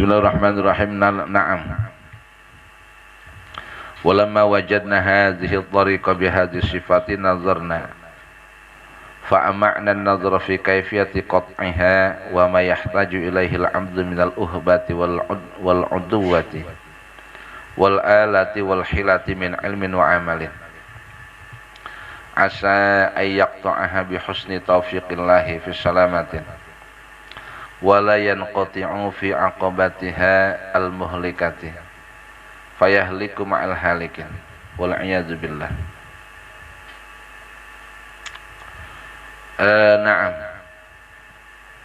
Bismillahirrahmanirrahim. Na'am. Walamma wajadna hadhihi at-tariqa bihadhihi sifati nazarna fa'ama'na an-nazra fi kayfiyati qat'iha wa ma yahtaju ilaihi al-'abdu min al-uhbati wal 'uduwati wal alati wal hilati min ilmin wa 'amalin asa ay yaqta'aha bi husni taufiqillahi fi salamatin wa la yanqati'u fi 'aqabatiha al-muhlikati fayahliku ma'al halikin wal iyadzu billah.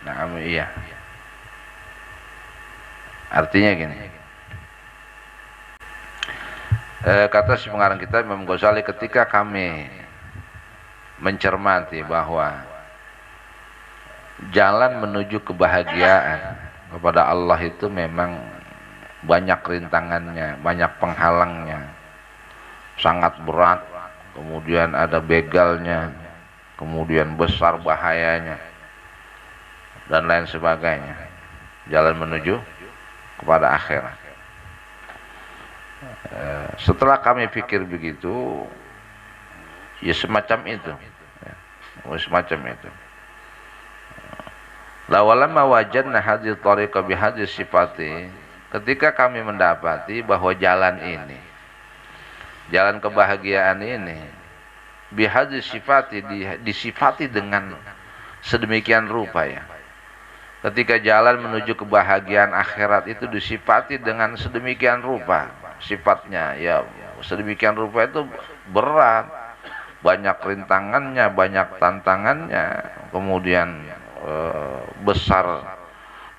Na'am iya. Artinya gini. Kata si pengarang kita Imam Ghazali, ketika kami mencermati bahwa jalan menuju kebahagiaan kepada Allah itu memang banyak rintangannya, banyak penghalangnya, sangat berat, kemudian ada begalnya, kemudian besar bahayanya, dan lain sebagainya. Jalan menuju kepada akhirat. Setelah kami pikir begitu, ya semacam itu, semacam itu. Lawalamma wajadna hadhihi tariqa bihadhihi sifati, ketika kami mendapati bahwa jalan ini, jalan kebahagiaan ini, bihadhihi sifati, disifati dengan sedemikian rupa ya. Ketika jalan menuju kebahagiaan akhirat itu disifati dengan sedemikian rupa, sifatnya ya sedemikian rupa itu berat, banyak rintangannya, banyak tantangannya, kemudian besar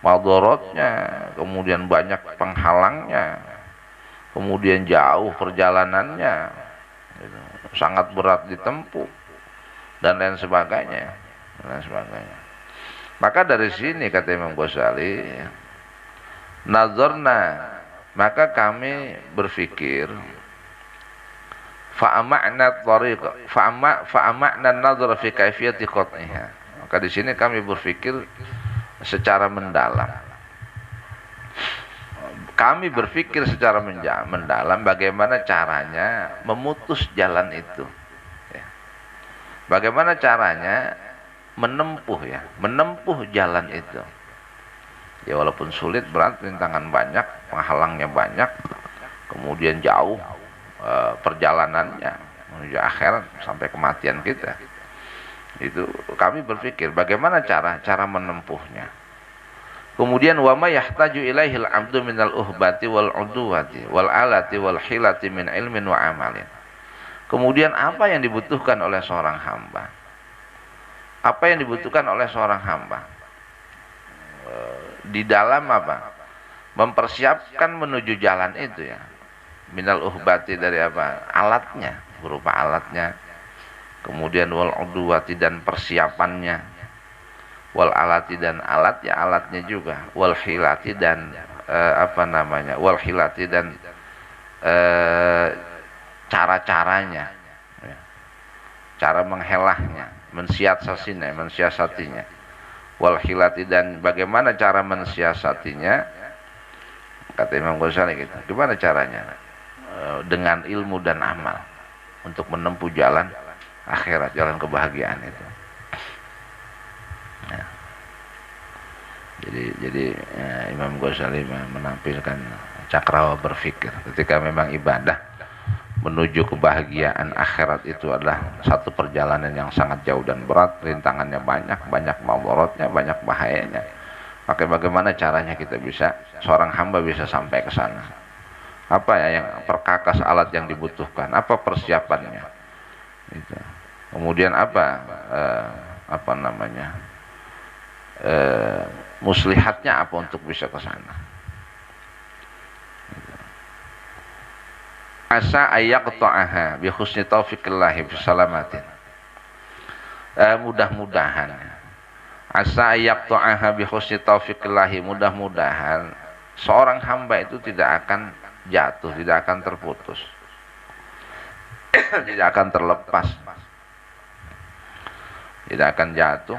madorotnya, kemudian banyak penghalangnya, kemudian jauh perjalanannya, sangat berat ditempuh, dan lain sebagainya, Maka dari sini kata Imam Ghazali, nazarna, maka kami berpikir, fa'ama'na tariqa, fa'ama'na nazar fi kaifiyati qat'iha. Maka di sini kami berpikir secara mendalam. Kami berpikir secara mendalam bagaimana caranya memutus jalan itu. Ya. Bagaimana caranya menempuh jalan itu. Ya walaupun sulit, berat, rintangan banyak, penghalangnya banyak, kemudian jauh perjalanannya menuju akhirat sampai kematian kita. Itu kami berpikir bagaimana cara menempuhnya. Kemudian wa ma yahtaju ilaihil 'abdu minal uhbati wal 'uduwati wal alati wal hilati min ilmin wa amalin. Kemudian apa yang dibutuhkan oleh seorang hamba? Apa yang dibutuhkan oleh seorang hamba? Di dalam apa? Mempersiapkan menuju jalan itu ya. Minal uhbati, dari apa? Alatnya, berupa alatnya. Kemudian wal uduwati, dan persiapannya, wal alati, dan alat ya alatnya juga, wal hilati, dan wal hilati, dan cara-caranya ya. Cara menghelahnya, mensiasatinya, wal hilati, dan bagaimana cara mensiasatinya. Kata Imam Ghazali gitu, gimana caranya? Dengan ilmu dan amal untuk menempuh jalan akhirat, jalan kebahagiaan itu. Ya. Jadi Imam Ghazali menampilkan cakrawa berpikir ketika memang ibadah menuju kebahagiaan akhirat itu adalah satu perjalanan yang sangat jauh dan berat, rintangannya banyak madorotnya, banyak bahayanya. Maka bagaimana caranya kita bisa, seorang hamba bisa sampai ke sana? Apa ya yang perkakas alat yang dibutuhkan? Apa persiapannya? Itu. Kemudian muslihatnya apa untuk bisa ke sana? Asa ayyaqta'aha bi husni taufiqillahi fi salamatin. Mudah-mudahan asa ayyaqta'aha bi husni taufiqillahi, mudah-mudahan seorang hamba itu tidak akan jatuh, tidak akan terputus, tidak akan terlepas, tidak akan jatuh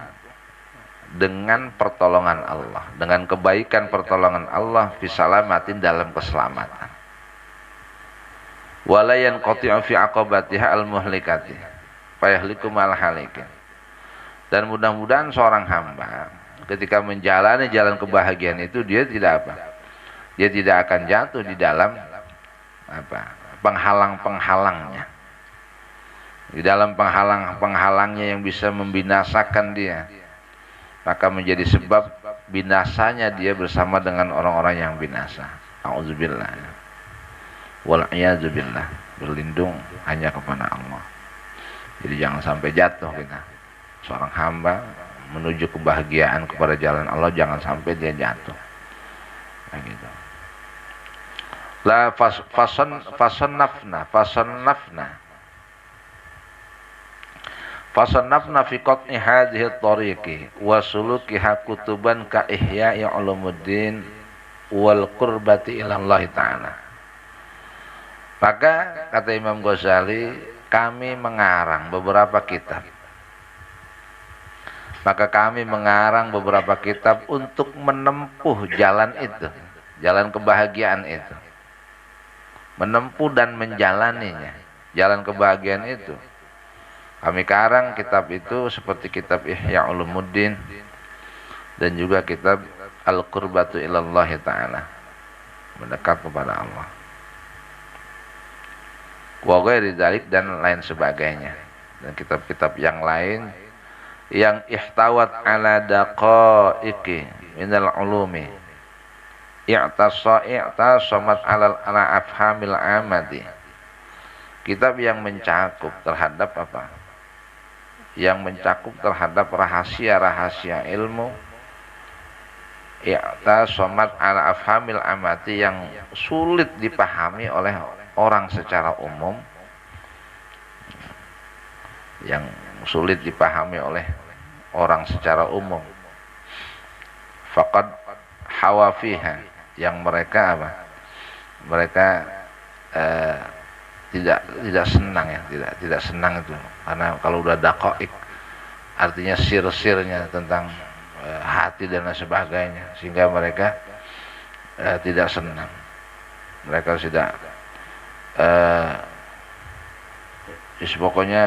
dengan pertolongan Allah, dengan kebaikan pertolongan Allah, fi salamatin, dalam keselamatan. Wala yanqati'u fi aqabatiha al-muhlikati fayahliku mal halikin. Dan mudah-mudahan seorang hamba ketika menjalani jalan kebahagiaan itu, dia tidak apa? Dia tidak akan jatuh di dalam apa? Penghalang-penghalangnya. Di dalam penghalang-penghalangnya yang bisa membinasakan dia, maka menjadi sebab binasanya dia bersama dengan orang-orang yang binasa. Auzubillah. Wal'iyadzubillah. Berlindung hanya kepada Allah. Jadi jangan sampai jatuh kita. Seorang hamba menuju kebahagiaan kepada jalan Allah, jangan sampai dia jatuh. Nah, gitu. La fasannafna fi qat'i hadhihi tariqi wa sulukiha kutuban ka ihya'i ulumuddin wal qurbati ila Allah ta'ala. Maka kata Imam Ghazali, kami mengarang beberapa kitab. Maka kami mengarang beberapa kitab untuk menempuh jalan itu, jalan kebahagiaan itu. Menempuh dan menjalaninya, jalan kebahagiaan itu. Kami karang kitab itu seperti kitab Ihya Ulumuddin dan juga kitab Al-Qurbatu Ilallah Ta'ala, mendekat kepada Allah. Wa ghairi dzalik, dan lain sebagainya. Dan kitab-kitab yang lain yang ihtawat ala daqaiqi minal ulumi i'tasamat ala afhamil amati. Kitab yang mencakup terhadap apa? Yang mencakup terhadap rahasia-rahasia ilmu, i'tasamat ala afhamil amati, yang sulit dipahami oleh orang secara umum, yang sulit dipahami oleh orang secara umum. Faqad hawafiha, yang mereka apa? Mereka tidak senang ya, tidak senang itu, karena kalau udah daqaiq artinya sir-sirnya tentang hati dan lain sebagainya, sehingga mereka tidak senang. Mereka tidak pokoknya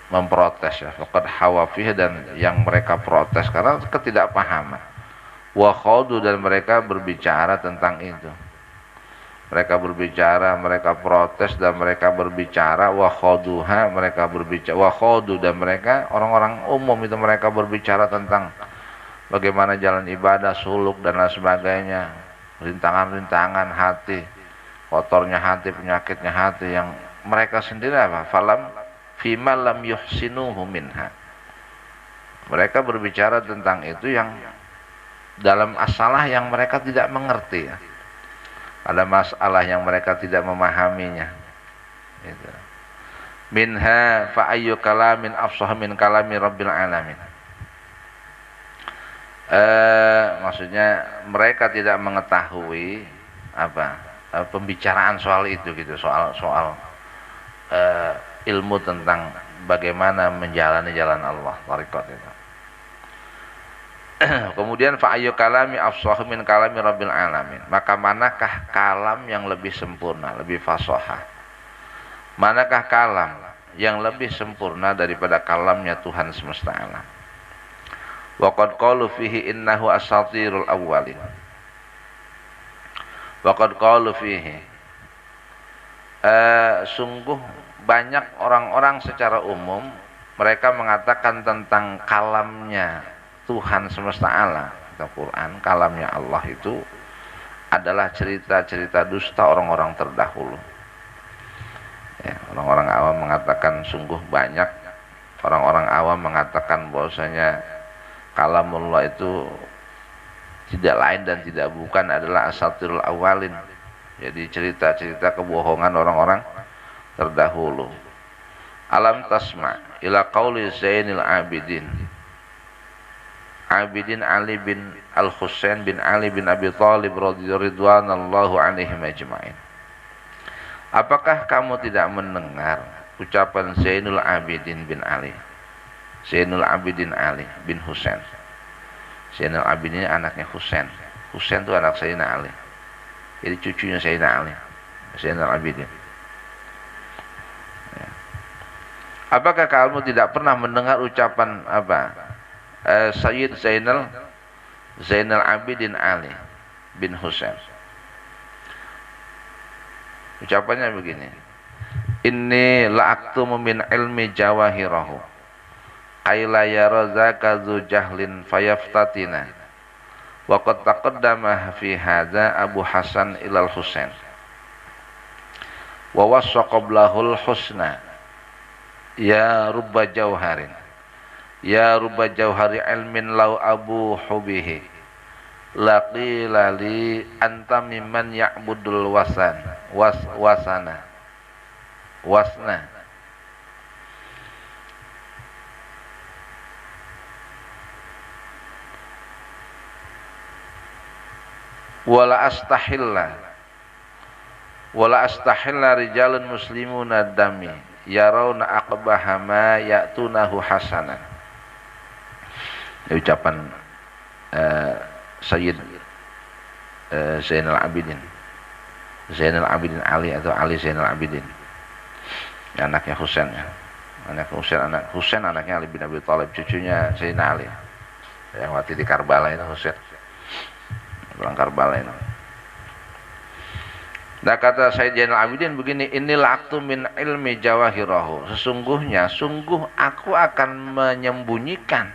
memprotes ya, faqad hawafih, dan yang mereka protes karena ketidakpahaman. Wa khawdu, dan mereka berbicara tentang itu. Mereka berbicara, mereka protes, dan mereka berbicara. Wa khawduha, mereka berbicara. Wa khawdu, dan mereka orang-orang umum itu mereka berbicara tentang bagaimana jalan ibadah, suluk dan lain sebagainya, rintangan-rintangan hati, kotornya hati, penyakitnya hati, yang mereka sendiri apa? Falam fima lam yuhsinuhu minha. Mereka berbicara tentang itu yang dalam masalah yang mereka tidak mengerti ya. Ada masalah yang mereka tidak memahaminya. Gitu. Minha fa ayyu kalamin afsah min kalami rabbil alamin. Maksudnya mereka tidak mengetahui apa pembicaraan soal itu gitu, soal ilmu tentang bagaimana menjalani jalan Allah, tariqat itu. Kemudian fa ayyu kalami afsah min kalami rabbil alamin. Maka manakah kalam yang lebih sempurna, lebih fasahah? Manakah kalam yang lebih sempurna daripada kalamnya Tuhan semesta alam? Wa qad qalu fihi innahu asatirul awwalin. Wa qad qalu fihi, sungguh banyak orang-orang secara umum mereka mengatakan tentang kalamnya Tuhan semesta alam, Al-Quran, kalamnya Allah itu adalah cerita-cerita dusta orang-orang terdahulu. Ya, orang-orang awam mengatakan, sungguh banyak orang-orang awam mengatakan bahwasanya kalamullah itu tidak lain dan tidak bukan adalah asatirul awalin. Jadi cerita-cerita kebohongan orang-orang terdahulu. Alam tasma ila qauli Zainil Abidin Ali bin Al-Husain bin Ali bin Abi Thalib radhiyallahu alaihim ajma'in. Apakah kamu tidak mendengar ucapan Zainul Abidin bin Ali, Zainul Abidin Ali bin Husain Zainal Abidin ini anaknya Husain. Husain itu anak Sayyidina Ali. Jadi cucunya Sayyidina Ali, Zainal Abidin. Ya. Apakah kamu tidak pernah mendengar ucapan apa? Sayyid Zainal Abidin Ali bin Husain. Ucapannya begini. Inni la'aktumu min ilmi jawahirahu ayla yara zaka zu jahlin fayaftatina wa qad taqaddama fi hadza Abu Hasan ilal Husain wa wassa qablahul husna ya rubba jawharin ilmin law abu hubihi laqila li anta mimman ya'budul wasna wala astahilla rijalun muslimuna dami yarawna aqbaha ma ya'tunahu hasanan. Ucapan Sayyid Zainal Abidin Ali atau Ali Zainal Abidin, anaknya Husain, ya. Anak Husain anaknya Ali bin Abi Thalib, cucunya Sayyidina Ali yang waktu di Karbala itu, Husain pulang Karbala itu. Nah, kata Sayyid Zainal Abidin begini, inilah aktu min ilmi jawahirahu, sungguh aku akan menyembunyikan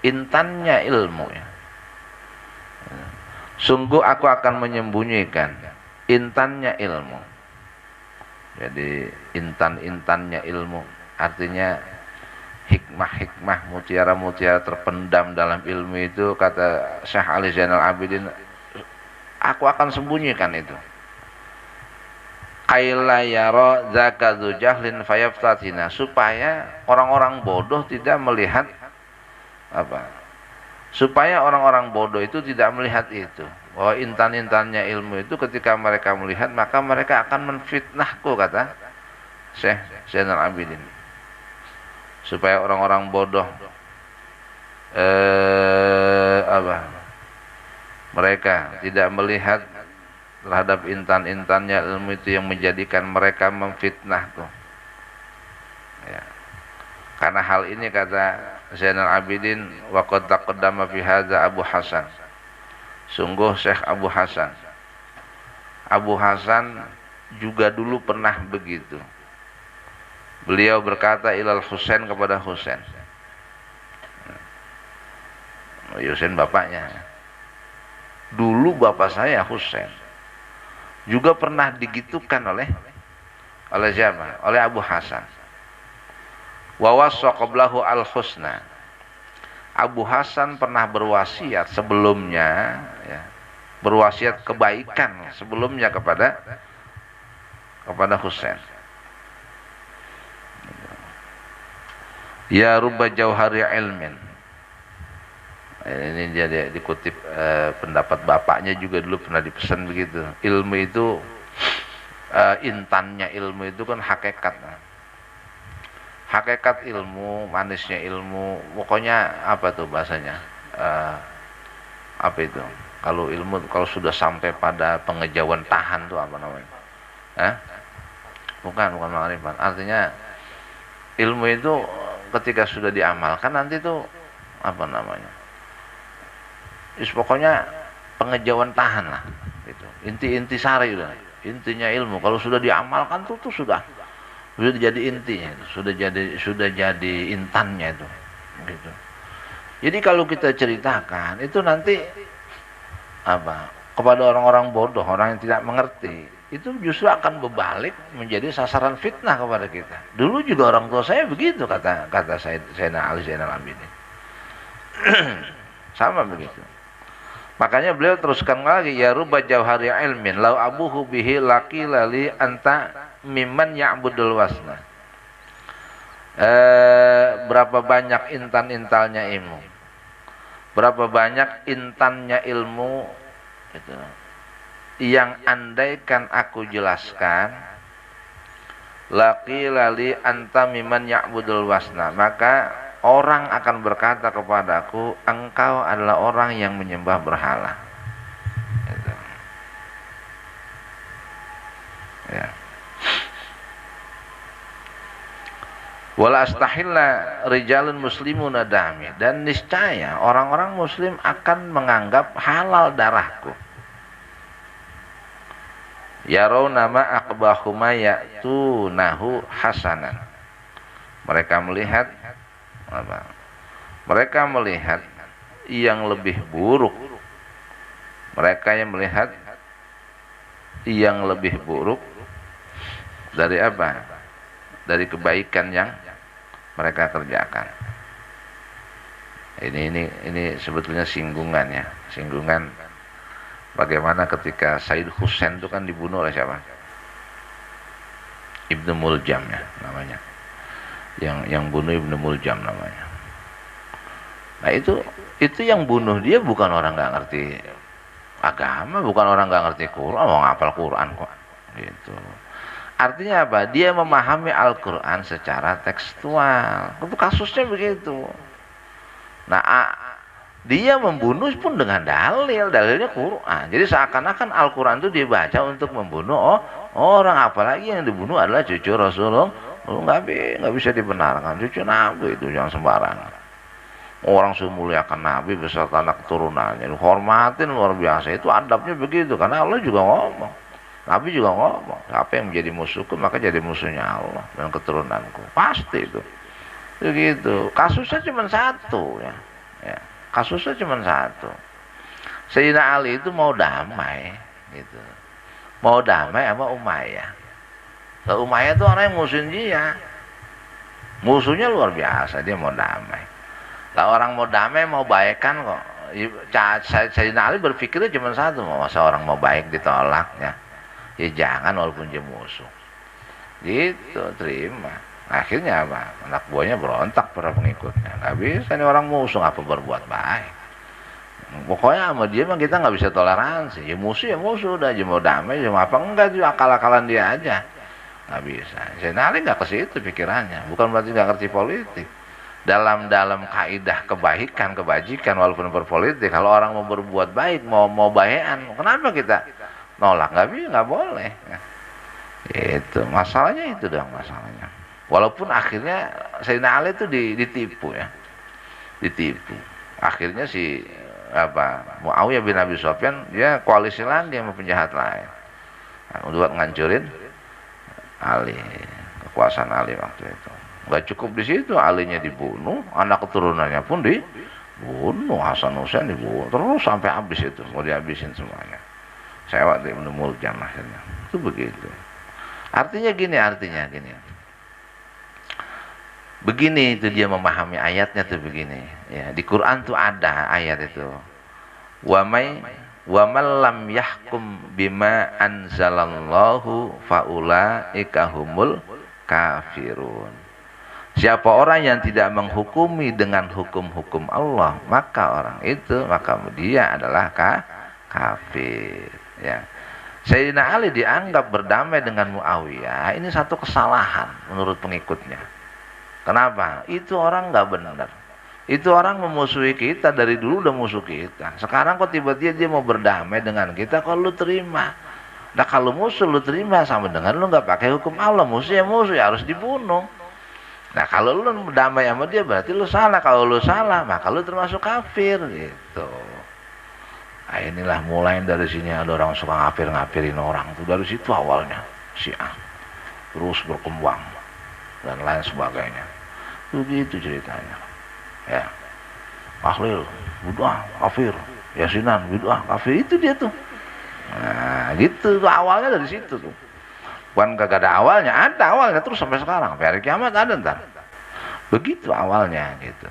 intannya ilmu, ya. Sungguh aku akan menyembunyikan intannya ilmu. Jadi intannya ilmu artinya hikmah mutiara terpendam dalam ilmu itu, kata Syekh Ali Zainal Abidin, aku akan sembunyikan itu. Aila yara zakadzu jahlin fayaftatina, supaya orang-orang bodoh tidak melihat supaya orang-orang bodoh itu tidak melihat itu, bahwa intan-intannya ilmu itu ketika mereka melihat maka mereka akan menfitnahku, kata Syekh Zainal Abidin, supaya orang-orang bodoh mereka tidak melihat terhadap intan-intannya ilmu itu yang menjadikan mereka memfitnahku, ya. Karena hal ini, kata Zainal Abidin, wa qad taqaddama fi hadza Abu Hasan, sungguh Syekh Abu Hasan juga dulu pernah begitu. Beliau berkata ilal Husain, kepada Husain. Husain bapaknya. Dulu bapak saya Husain juga pernah digitukan oleh siapa? Oleh Abu Hasan. Wa wassa qablahu al-husna. Abu Hasan pernah berwasiat sebelumnya, ya, berwasiat kebaikan sebelumnya kepada Husain. Ya rubba jauhari ilmin. Ini dia dikutip pendapat bapaknya juga dulu pernah dipesan begitu. Ilmu itu intannya ilmu itu kan hakikat. Hakikat ilmu, manisnya ilmu, pokoknya apa tuh bahasanya? Apa itu? Kalau ilmu, kalau sudah sampai pada pengejauhan tahan tuh apa namanya? Bukan makrifat. Artinya ilmu itu ketika sudah diamalkan nanti tuh apa namanya? Pokoknya pengejauhan tahan lah. Gitu. Inti sari udah. Intinya ilmu kalau sudah diamalkan tuh sudah jadi intinya itu, sudah jadi intannya itu, gitu. Jadi kalau kita ceritakan itu nanti kepada orang-orang bodoh, orang yang tidak mengerti, itu justru akan berbalik menjadi sasaran fitnah kepada kita. Dulu juga orang tua saya begitu, kata Sayyidina Ali Zainal Abidin. Sama begitu. Makanya beliau teruskan lagi, ya rubba jauhari ilmin lau abuhu bihi laki lali anta mimman ya'budul wasna. Berapa banyak intan-intalnya ilmu, berapa banyak intannya ilmu itu, yang andaikan aku jelaskan, laki lali anta mimman ya'budul wasna, maka orang akan berkata kepadaku, engkau adalah orang yang menyembah berhala. Gitu. Ya. Wala astahilla rijalun muslimun dami, dan niscaya orang-orang muslim akan menganggap halal darahku. Yarawna ma aqbahuma ya'tunahu hasanan. Mereka melihat apa? Mereka melihat yang lebih buruk. Mereka yang melihat yang lebih buruk dari apa? Dari kebaikan yang mereka kerjakan. Ini sebetulnya singgungan ya, singgungan bagaimana ketika Said Husain itu kan dibunuh oleh siapa? Ibnu Muljam ya namanya. Yang bunuh Ibnu Muljam namanya. Nah itu yang bunuh dia bukan orang nggak ngerti agama, bukan orang nggak ngerti Quran, mau ngapal Quran kok. Gitu. Artinya apa? Dia memahami Al-Quran secara tekstual. Itu kasusnya begitu. Nah, dia membunuh pun dengan dalilnya Quran. Jadi seakan-akan Al-Quran itu dibaca untuk membunuh orang. Apalagi yang dibunuh adalah cucu Rasulullah. Nggak bisa dibenarkan. Cucu Nabi itu yang sembarangan. Orang semuliakan Nabi beserta anak keturunannya. Hormatin luar biasa. Itu adabnya begitu. Karena Allah juga ngomong. Nabi juga ngomong, siapa yang menjadi musuhku maka jadi musuhnya Allah dan keturunanku. Pasti itu. Begitu. Kasusnya cuma satu ya. Kasusnya cuma satu. Sayyidina Ali itu mau damai gitu. Mau damai sama Umayyah. So, Umayyah itu orang yang musuhin dia. Musuhnya luar biasa, dia mau damai. Lah orang mau damai, mau baikan kok. Sayyidina Ali berpikirnya cuma satu, masa orang mau baik ditolak ya. Ya jangan walaupun dia musuh. Gitu, terima. Akhirnya apa? Anak buahnya berontak para pengikutnya. Nggak bisa nih orang musuh apa berbuat baik. Pokoknya sama dia mah kita nggak bisa toleransi. Ya musuh udah aja mau damai, cuma apa enggak tuh akal-akalan dia aja. Nggak bisa. Sayyidina Ali nggak ke situ pikirannya. Bukan berarti nggak ngerti politik. Dalam kaidah kebaikan, kebajikan walaupun berpolitik, kalau orang mau berbuat baik, mau bayan, kenapa kita nolak? Nggak bisa, nggak boleh. Itu masalahnya, itu dong masalahnya. Walaupun akhirnya Sayyidina Ali itu ditipu ya, ditipu. Akhirnya si Muawiyah bin Abi Sufyan dia koalisi lagi sama penjahat lain, untuk ngancurin Ali, kekuasaan Ali waktu itu. Nggak cukup di situ, Alinya dibunuh, anak keturunannya pun dibunuh, Hasan Husain dibunuh, terus sampai habis itu, mau dihabisin semuanya. Saya waktu Ibnu Muljam akhirnya. Itu begitu. Artinya gini. Begini itu dia memahami ayatnya tuh begini. Ya, di Quran tuh ada ayat itu. Wa man lam yahkum bima anzalallahu faulaika humul kafirun. Siapa orang yang tidak menghukumi dengan hukum-hukum Allah, maka dia adalah kafir. Ya. Sayyidina Ali dianggap berdamai dengan Muawiyah, ini satu kesalahan menurut pengikutnya. Kenapa? Itu orang nggak benar. Itu orang memusuhi kita, dari dulu udah musuh kita. Sekarang kok tiba-tiba dia mau berdamai dengan kita, kalau lu terima. Nah kalau musuh lu terima, sama dengan lu nggak pakai hukum Allah. Musuh ya harus dibunuh. Nah kalau lu berdamai sama dia berarti lu salah. Kalau lu salah maka lu termasuk kafir gitu. Nah inilah mulai dari sini ada orang suka ngapirin orang tuh, dari situ awalnya Syiah terus berkembang dan lain sebagainya. Begitu ceritanya. Ya. Ahlil bid'ah kafir, Yasinan bid'ah kafir, itu dia tuh. Nah, gitu tuh awalnya dari situ tuh. Bukan kagak ada awalnya, ada awalnya terus sampai sekarang. Sampai hari kiamat ada ntar. Begitu awalnya gitu.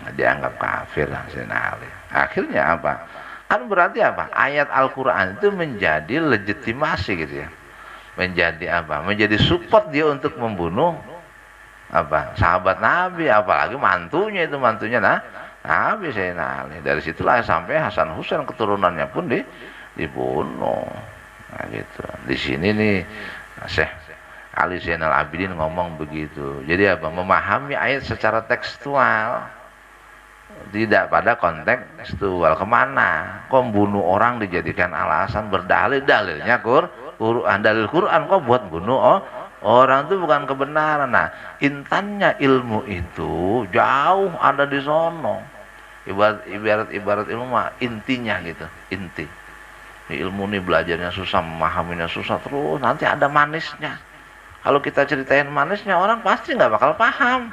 Nah, dianggap kafir Sayyidina Ali. Akhirnya apa? Kan berarti apa? Ayat Al-Quran itu menjadi legitimasi gitu ya. Menjadi apa? Menjadi support dia untuk membunuh sahabat Nabi, apalagi mantunya Nabi Sayyidina Ali. Dari situlah sampai Hasan Husain keturunannya pun dibunuh. Nah gitu. Di sini nih Syekh Ali Zainal Abidin ngomong begitu. Jadi apa? Memahami ayat secara tekstual, tidak pada konteks tekstual. Kemana? Kok bunuh orang dijadikan alasan berdalil, dalilnya Quran, dalil Quran kok buat bunuh orang itu bukan kebenaran. Nah, intannya ilmu itu jauh ada di sono. Ibarat ilmu mah intinya gitu, inti. Ini ilmu nih belajarnya susah, memahaminya susah, terus nanti ada manisnya. Kalau kita ceritain manisnya, orang pasti nggak bakal paham.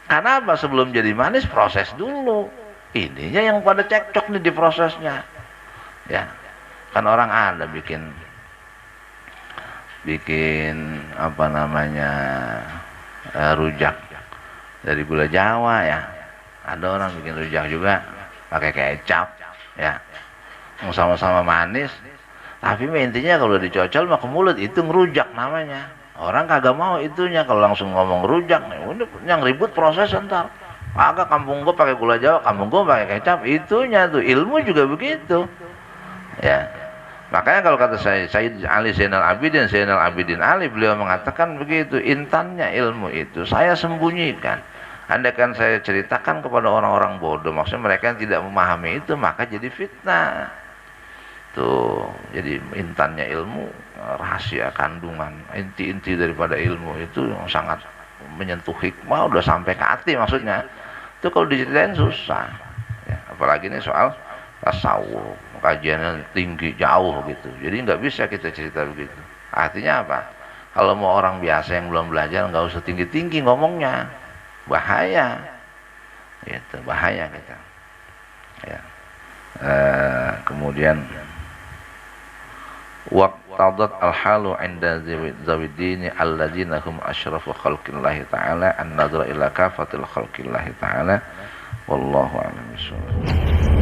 Karena apa? Sebelum jadi manis, proses dulu. Ininya yang pada cekcok nih di prosesnya. Ya, kan orang ada bikin apa namanya rujak dari gula Jawa ya. Ada orang bikin rujak juga pakai kecap, ya, sama-sama manis. Tapi intinya kalau dicocol mah ke mulut itu ngerujak namanya. Orang kagak mau itunya, kalau langsung ngomong rujak, udah yang ribut proses ntar. Agak kampung gua pakai gula Jawa, kampung gua pakai kecap, itunya tuh ilmu juga begitu. Ya. Makanya kalau kata saya Sayyid Ali Zainal Abidin Ali, beliau mengatakan begitu, intannya ilmu itu saya sembunyikan. Andaikan saya ceritakan kepada orang-orang bodoh, maksudnya mereka yang tidak memahami itu, maka jadi fitnah. Tuh, jadi intannya ilmu, rahasia kandungan, inti-inti daripada ilmu itu yang sangat menyentuh hikmah, udah sampai ke hati maksudnya. Itu kalau diceritain susah. Ya, apalagi ini soal tasawuf, kajiannya tinggi jauh gitu. Jadi nggak bisa kita cerita begitu. Artinya apa? Kalau mau orang biasa yang belum belajar nggak usah tinggi-tinggi ngomongnya, bahaya. Gitu, bahaya kita. Ya. Kemudian waqtadat al-halu 'inda zawidini alladzina hum asyrafu khalqillahi ta'ala an-nadra ila kafatil khalqillahi ta'ala wallahu a'lam bishawab.